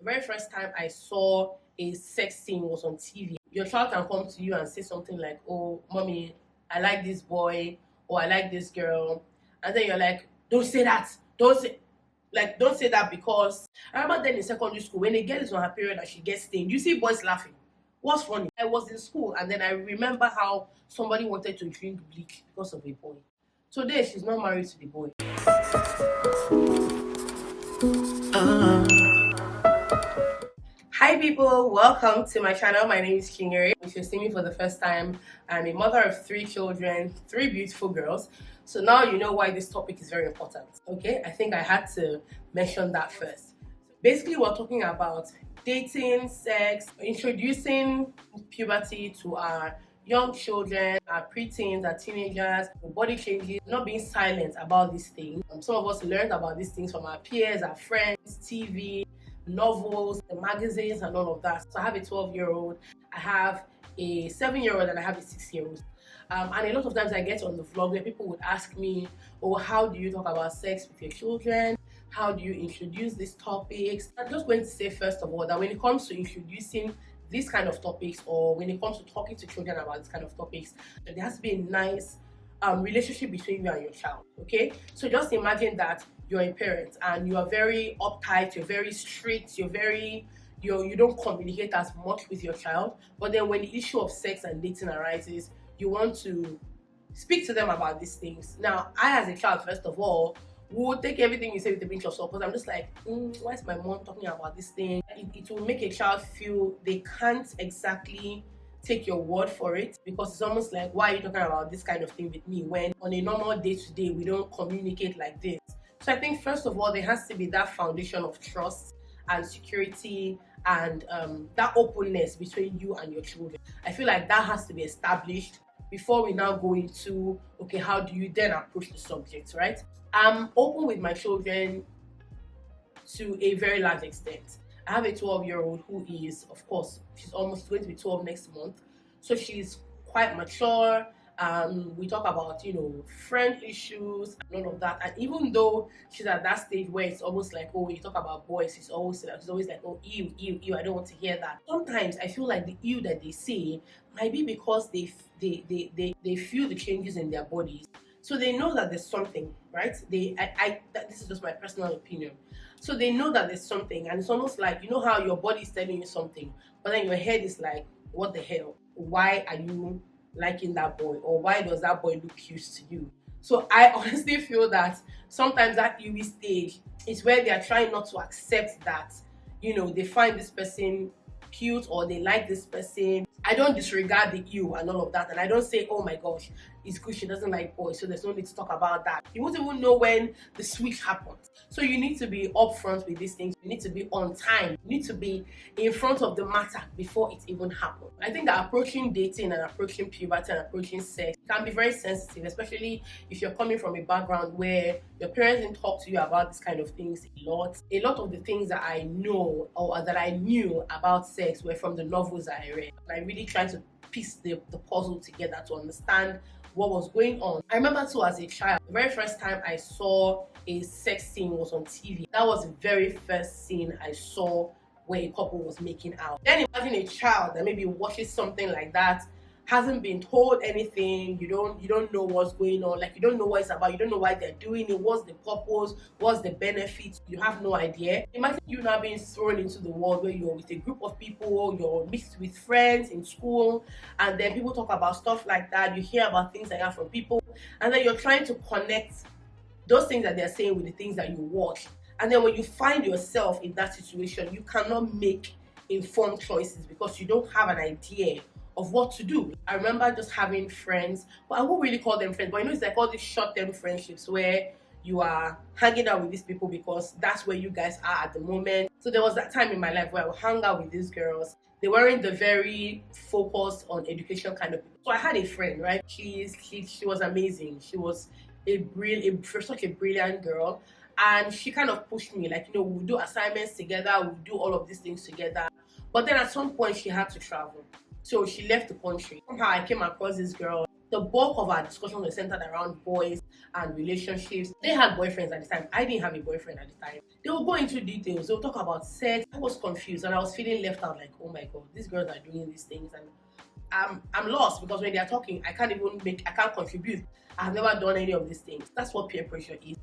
very first time I saw a sex scene was on TV. Your child can come to you and say something like, "Oh, mommy, I like this boy," or "I like this girl," and then you're like, "Don't say that. Don't say that," because I remember then in secondary school when a girl is on her period and she gets stained, you see boys laughing. What's funny? I was in school and then I remember how somebody wanted to drink bleach because of a boy. Today she's not married to the boy. Hi people, welcome to my channel. My name is Kinyere. If you're seeing me for the first time, I'm a mother of 3 children, 3 beautiful girls. So now you know why this topic is very important. Okay, I think I had to mention that first. Basically, we're talking about dating, sex, introducing puberty to our young children, our preteens, our teenagers, body changes, not being silent about these things. Some of us learned about these things from our peers, our friends, TV, novels, the magazines, and all of that. So I have a 12-year-old, I have a 7-year-old, and I have a 6-year-old. And a lot of times I get on the vlog where people would ask me, "Oh, how do you talk about sex with your children? How do you introduce these topics?" I'm just going to say first of all that when it comes to introducing these kind of topics, or when it comes to talking to children about this kind of topics, there has to be a nice relationship between you and your child. Okay, so just imagine that you're a parent and you are very uptight, you're very strict, you don't communicate as much with your child, but then when the issue of sex and dating arises, you want to speak to them about these things. Now, I as a child, first of all, will take everything you say with a pinch of salt, because I'm just like, why is my mom talking about this thing? It will make a child feel they can't exactly take your word for it, because it's almost like, why are you talking about this kind of thing with me when on a normal day-to-day we don't communicate like this? So I think first of all, there has to be that foundation of trust and security and that openness between you and your children. I feel like that has to be established before we now go into, okay, how do you then approach the subject, right? I'm open with my children to a very large extent. I have a 12-year-old who is, of course, she's almost going to be 12 next month. So she's quite mature. We talk about, friend issues and all of that. And even though she's at that stage where it's almost like, oh, when you talk about boys, she's always like, oh, ew, ew, ew, I don't want to hear that. Sometimes I feel like the ew that they say might be because they feel the changes in their bodies. So they know that there's something, right? This is just my personal opinion. So they know that there's something, and it's almost like, you know how your body is telling you something, but then your head is like, what the hell? Why are you liking that boy? Or why does that boy look cute to you? So I honestly feel that sometimes that early stage is where they are trying not to accept that, they find this person cute or they like this person. I don't disregard the you and all of that, and I don't say, oh my gosh, it's good she doesn't like boys, so there's no need to talk about that. You won't even know when the switch happens. So you need to be upfront with these things. You need to be on time. You need to be in front of the matter before it even happens. I think that approaching dating and approaching puberty and approaching sex can be very sensitive, especially if you're coming from a background where your parents didn't talk to you about this kind of things a lot. A lot of the things that I know or that I knew about sex were from the novels that I read. And I really tried to piece the puzzle together to understand what was going on. I remember too, as a child, the very first time I saw a sex scene was on TV. That was the very first scene I saw where a couple was making out. Then imagine a child that maybe watches something like that, hasn't been told anything, you don't know what's going on, like you don't know what it's about, you don't know why they're doing it, what's the purpose, what's the benefit, you have no idea. Imagine you now being thrown into the world where you're with a group of people, you're mixed with friends in school, and then people talk about stuff like that, you hear about things like that from people, and then you're trying to connect those things that they're saying with the things that you watch. And then when you find yourself in that situation, you cannot make informed choices because you don't have an idea of what to do. I remember just having friends, but I won't really call them friends, but it's like all these short-term friendships where you are hanging out with these people because that's where you guys are at the moment. So there was that time in my life where I would hang out with these girls. They weren't the very focused on education kind of people. So I had a friend, right? She was amazing. She was such a brilliant girl. And she kind of pushed me, like, we'll do assignments together, we'll do all of these things together. But then at some point she had to travel. So she left the country. Somehow I came across this girl the bulk of our discussion was centered around boys and relationships. They had boyfriends at the time. I didn't have a boyfriend at the time. They will go into details. They'll talk about sex. I was confused and I was feeling left out, like, oh my god, these girls are doing these things, and I'm lost because when they are talking, I can't contribute. I've never done any of these things. That's what peer pressure is.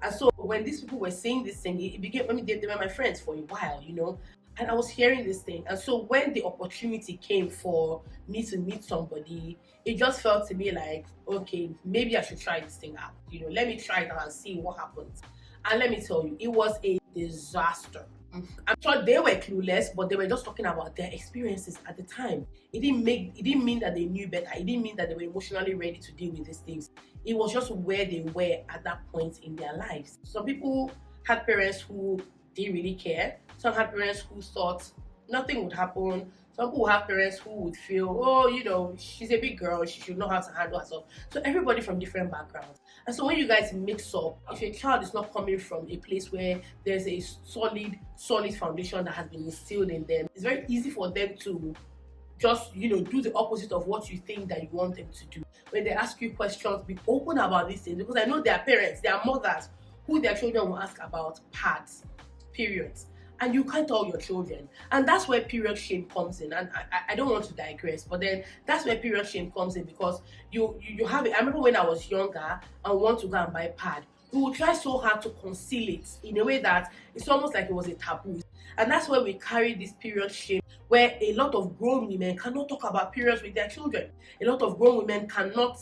And so when these people were saying this thing, it became, they were my friends for a while, and I was hearing this thing. And so when the opportunity came for me to meet somebody, it just felt to me like, okay, maybe I should try this thing out. Let me try it out and see what happens. And let me tell you, it was a disaster. I'm sure they were clueless, but they were just talking about their experiences at the time. It didn't mean that they knew better. It didn't mean that they were emotionally ready to deal with these things. It was just where they were at that point in their lives. Some people had parents who didn't really care. Some had parents who thought nothing would happen. Some people have parents who would feel, oh, she's a big girl, she should know how to handle herself. So everybody from different backgrounds. And so when you guys mix up, if your child is not coming from a place where there's a solid foundation that has been instilled in them, it's very easy for them to just, do the opposite of what you think that you want them to do. When they ask you questions, be open about these things, because I know there are parents, there are mothers who their children will ask about pads, periods, and you can't tell your children. And that's where period shame comes in. And I don't want to digress, but then that's where period shame comes in, because you have it. I remember when I was younger and want to go and buy pad, we would try so hard to conceal it in a way that it's almost like it was a taboo. And that's where we carry this period shame, where a lot of grown women cannot talk about periods with their children. A lot of grown women cannot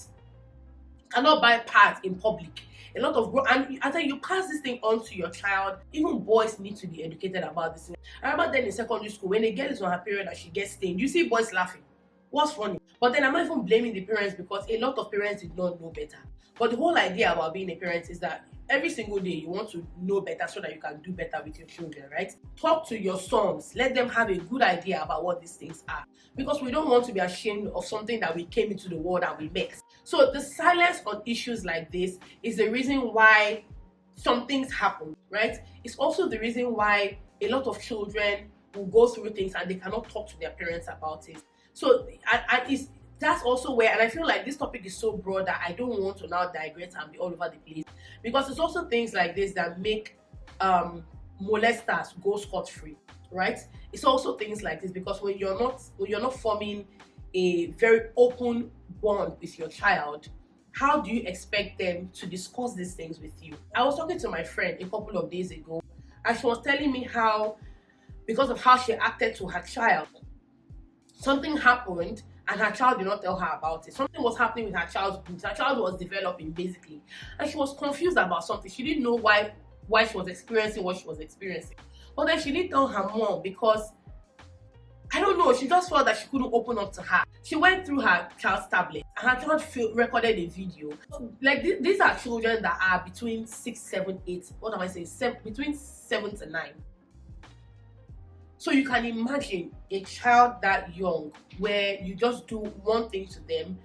buy pads in public. A lot of and I think you pass this thing on to your child. Even boys need to be educated about this thing. I remember then in secondary school, when a girl is on her period and she gets stained, you see boys laughing. What's funny? But then I'm not even blaming the parents, because a lot of parents did not know better. But the whole idea about being a parent is that every single day you want to know better so that you can do better with your children, right? Talk to your sons. Let them have a good idea about what these things are, because we don't want to be ashamed of something that we came into the world and we met. So the silence on issues like this is the reason why some things happen, right? It's also the reason why a lot of children will go through things and they cannot talk to their parents about it. So that's also where, and I feel like this topic is so broad that I don't want to now digress and be all over the place, because it's also things like this that make molesters go scot-free, right? It's also things like this, because when you're not forming a very open bond with your child, how do you expect them to discuss these things with you? I was talking to my friend a couple of days ago, and she was telling me how, because of how she acted to her child, something happened and her child did not tell her about it. Something was happening with her child's boobs. Her child was developing, basically, and she was confused about something. She didn't know why she was experiencing what she was experiencing. But then she didn't tell her mom, because I don't know, she just felt that she couldn't open up to her. She went through her child's tablet and her child recorded a video. Like these are children that are between 6, 7, 8, what am I saying? Between 7 to 9. So you can imagine a child that young, where you just do one thing to them.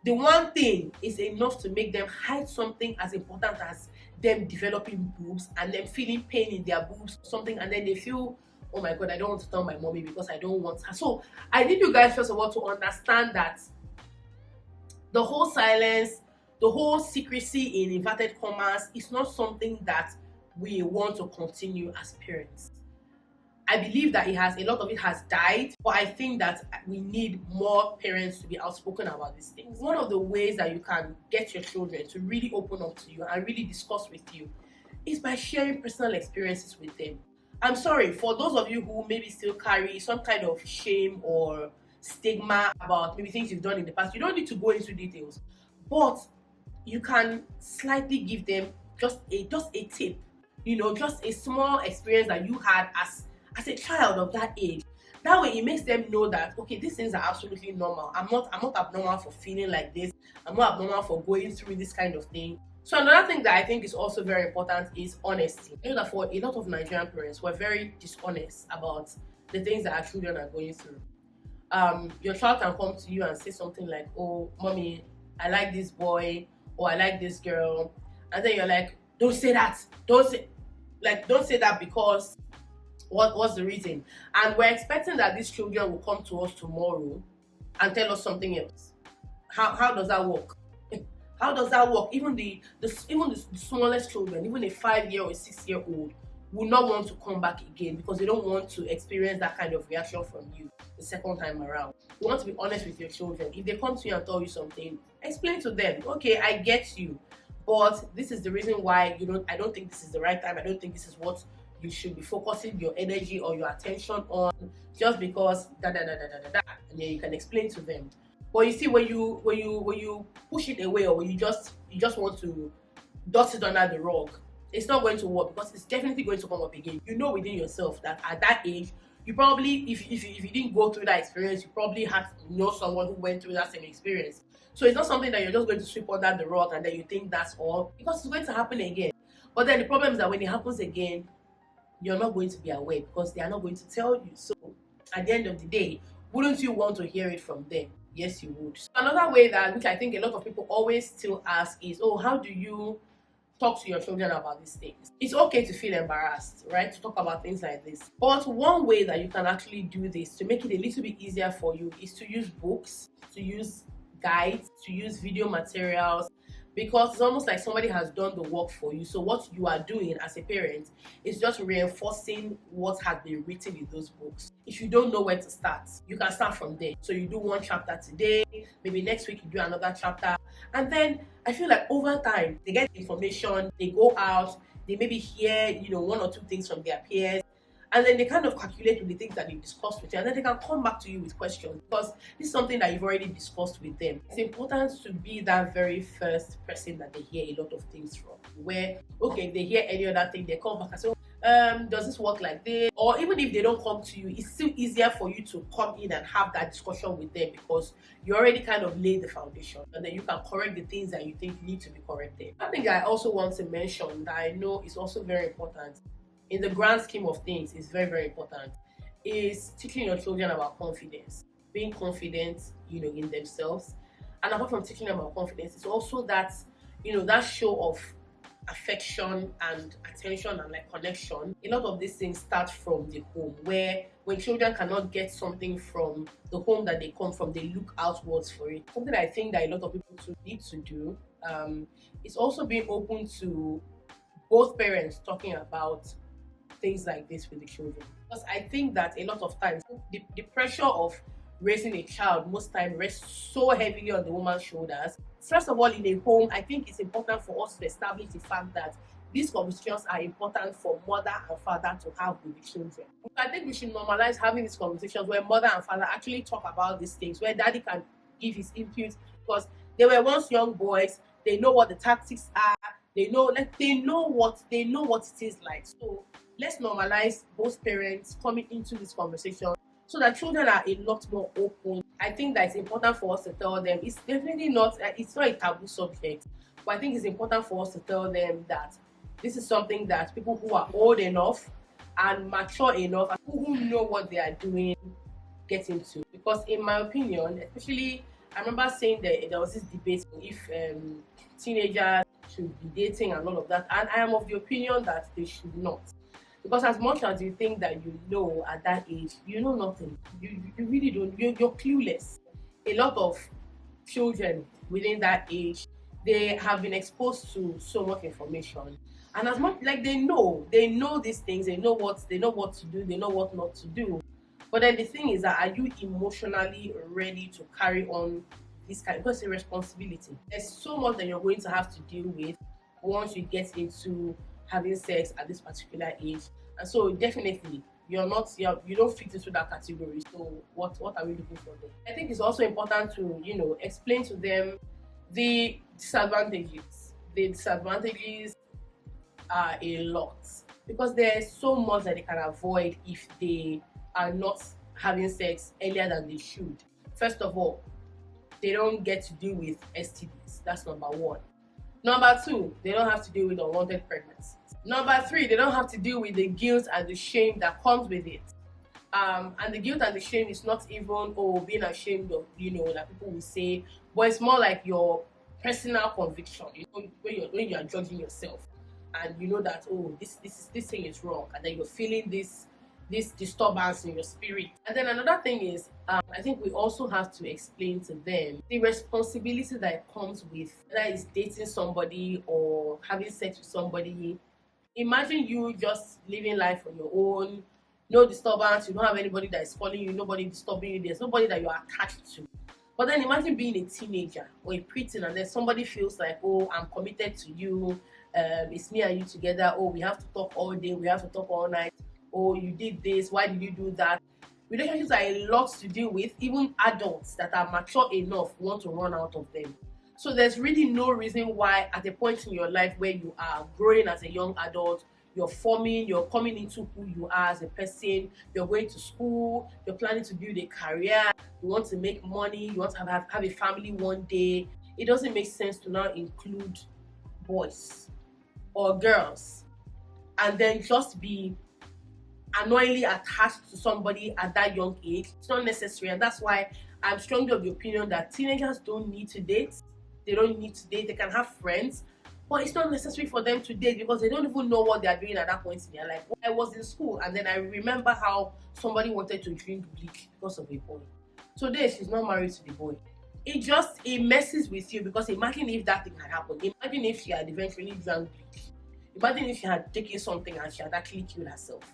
The one thing is enough to make them hide something as important as them developing boobs and them feeling pain in their boobs, something, and then they feel, oh my god, I don't want to tell my mommy because I don't want her. So I need you guys, first of all, to understand that the whole silence, the whole secrecy in inverted commas is not something that we want to continue as parents. I believe that a lot of it has died, but I think that we need more parents to be outspoken about these things. One of the ways that you can get your children to really open up to you and really discuss with you is by sharing personal experiences with them. I'm sorry, for those of you who maybe still carry some kind of shame or stigma about maybe things you've done in the past, you don't need to go into details, but you can slightly give them just a tip, just a small experience that you had as a child of that age. That way it makes them know that, okay, these things are absolutely normal. I'm not abnormal for feeling like this. I'm not abnormal for going through this kind of thing. So another thing that I think is also very important is honesty. You know that for a lot of Nigerian parents, we're very dishonest about the things that our children are going through. Your child can come to you and say something like, oh, mommy, I like this boy, or I like this girl. And then you're like, don't say that. Don't say that, because what's the reason? And we're expecting that these children will come to us tomorrow and tell us something else. How does that work? How does that work? Even the smallest children, even a 5-year or a 6-year-old, will not want to come back again because they don't want to experience that kind of reaction from you the second time around. You want to be honest with your children. If they come to you and tell you something, explain to them, okay, I get you, but this is the reason why I don't think this is the right time. I don't think this is what you should be focusing your energy or your attention on, just because da da da da da da da. And then you can explain to them. But you see, when you push it away, or when you just want to dust it under the rug, it's not going to work, because it's definitely going to come up again. You know within yourself that at that age, you probably, if you didn't go through that experience, you probably had to know someone who went through that same experience. So it's not something that you're just going to sweep under the rug and then you think that's all, because it's going to happen again. But then the problem is that when it happens again, you're not going to be aware, because they are not going to tell you. So at the end of the day, wouldn't you want to hear it from them? Yes, you would. So another way that, which I think a lot of people always still ask, is, oh, how do you talk to your children about these things? It's okay to feel embarrassed, right, to talk about things like this. But one way that you can actually do this to make it a little bit easier for you is to use books, to use guides, to use video materials, because it's almost like somebody has done the work for you. So what you are doing as a parent is just reinforcing what has been written in those books. If you don't know where to start, you can start from there. So you do one chapter today, maybe next week you do another chapter, and then I feel like over time they get information, they go out, they maybe hear one or two things from their peers, and then they kind of calculate with the things that they've discussed with you, and then they can come back to you with questions, because this is something that you've already discussed with them. It's important to be that very first person that they hear a lot of things from, where, okay, if they hear any other thing, they come back and say, does this work like this? Or even if they don't come to you, it's still easier for you to come in and have that discussion with them, because you already kind of laid the foundation, and then you can correct the things that you think need to be corrected. I think I also want to mention that I know is also very important, in the grand scheme of things, is very, very important, is teaching your children about confidence, being confident, in themselves. And apart from teaching them about confidence, it's also that, that show of affection and attention and like connection. A lot of these things start from the home, where when children cannot get something from the home that they come from, they look outwards for it. Something I think that a lot of people need to do is also being open to both parents talking about things like this with the children, because I think that a lot of times the pressure of raising a child most times rests so heavily on the woman's shoulders. First of all, in a home, I think it's important for us to establish the fact that these conversations are important for mother and father to have with the children. I think we should normalize having these conversations where mother and father actually talk about these things, where daddy can give his input, because they were once young boys. They know what the tactics are. They know what it is like. So let's normalize both parents coming into this conversation, so that children are a lot more open. I think that it's important for us to tell them, it's definitely not, it's not a taboo subject, but I think it's important for us to tell them that this is something that people who are old enough and mature enough and who know what they are doing get into. Because in my opinion, especially, I remember saying that there was this debate if teenagers should be dating and all of that, and I am of the opinion that they should not. Because as much as you think that you know at that age, you know nothing. You really don't. You're clueless. A lot of children within that age, they have been exposed to so much information, and as much like they know these things, they know what to do, they know what not to do. But then the thing is that, are you emotionally ready to carry on this kind? Because it's a responsibility. There's so much that you're going to have to deal with once you get into having sex at this particular age, and so definitely you don't fit into that category. So what are we looking for there? I think it's also important to explain to them the disadvantages. The disadvantages are a lot, because there's so much that they can avoid if they are not having sex earlier than they should. First of all, they don't get to deal with STDs. That's number one. Number two, they don't have to deal with unwanted pregnancies. Number three, they don't have to deal with the guilt and the shame that comes with it. And the guilt and the shame is not even being ashamed of that people will say, but it's more like your personal conviction. When you are judging yourself, and you know that this thing is wrong, and then you're feeling this this disturbance in your spirit. And then another thing is, I think we also have to explain to them the responsibility that comes with whether it's dating somebody or having sex with somebody. Imagine you just living life on your own, no disturbance, you don't have anybody that is calling you, nobody disturbing you, there's nobody that you're attached to. But then imagine being a teenager or a preteen and then somebody feels like, oh, I'm committed to you, it's me and you together, oh, we have to talk all day, we have to talk all night, oh, you did this, why did you do that? Relationships are a lot to deal with. Even adults that are mature enough want to run out of them. So there's really no reason why at a point in your life where you are growing as a young adult, you're forming, you're coming into who you are as a person, you're going to school, you're planning to build a career, you want to make money, you want to have a family one day. It doesn't make sense to now include boys or girls and then just be annoyingly attached to somebody at that young age. It's not necessary, and that's why I'm strongly of the opinion that teenagers don't need to date. They don't need to date. They can have friends, but it's not necessary for them to date because they don't even know what they are doing at that point in their life. I was in school and then I remember how somebody wanted to drink bleach because of a boy. Today she's not married to the boy. It messes with you because imagine if that thing had happened. Imagine if she had eventually drank bleach. Imagine if she had taken something and she had actually killed herself.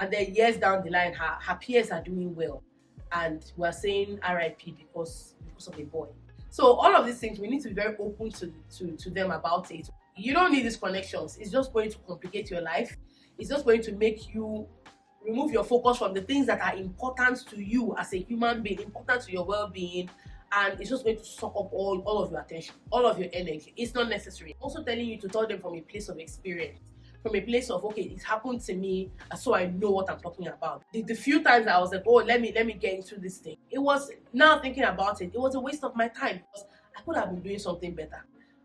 And then years down the line, her peers are doing well, and we're saying RIP because of a boy. So all of these things, we need to be very open to them about it. You don't need these connections. It's just going to complicate your life. It's just going to make you remove your focus from the things that are important to you as a human being, important to your well-being, and it's just going to suck up all of your attention, all of your energy. It's not necessary. I'm also telling you to tell them from a place of experience, from a place of, okay, it happened to me, so I know what I'm talking about. The few times I was like, oh, let me get into this thing, it was, now thinking about it, it was a waste of my time because I could have been doing something better.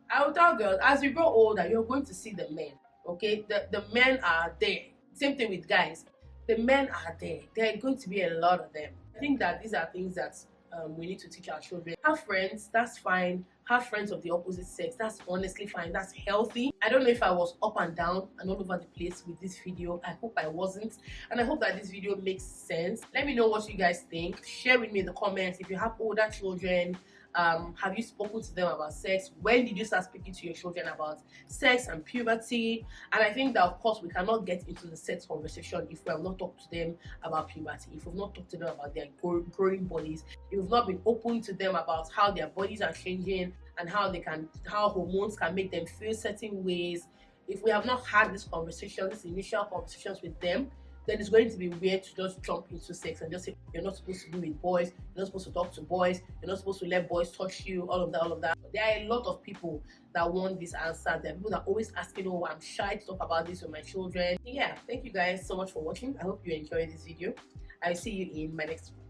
I will tell girls, as you grow older, you're going to see the men, okay? The men are there. Same thing with guys. The men are there. There are going to be a lot of them. I think that these are things that we need to teach our children. Have friends, that's fine. Have friends of the opposite sex, that's honestly fine, that's healthy. I don't know if I was up and down and all over the place with this video. I hope I wasn't, and I hope that this video makes sense. Let me know what you guys think. Share with me in the comments. If you have older children, have you spoken to them about sex? When did you start speaking to your children about sex and puberty? And I think that, of course, we cannot get into the sex conversation if we have not talked to them about puberty, if we've not talked to them about their growing bodies, if we've not been open to them about how their bodies are changing and how hormones can make them feel certain ways. If we have not had this conversation, these initial conversations with them, then it's going to be weird to just jump into sex and just say you're not supposed to be with boys, you're not supposed to talk to boys, you're not supposed to let boys touch you, all of that. There are a lot of people that want this answer. There are people that are always asking, oh, I'm shy to talk about this with my children. Yeah, thank you guys so much for watching. I hope you enjoyed this video. I'll see you in my next one.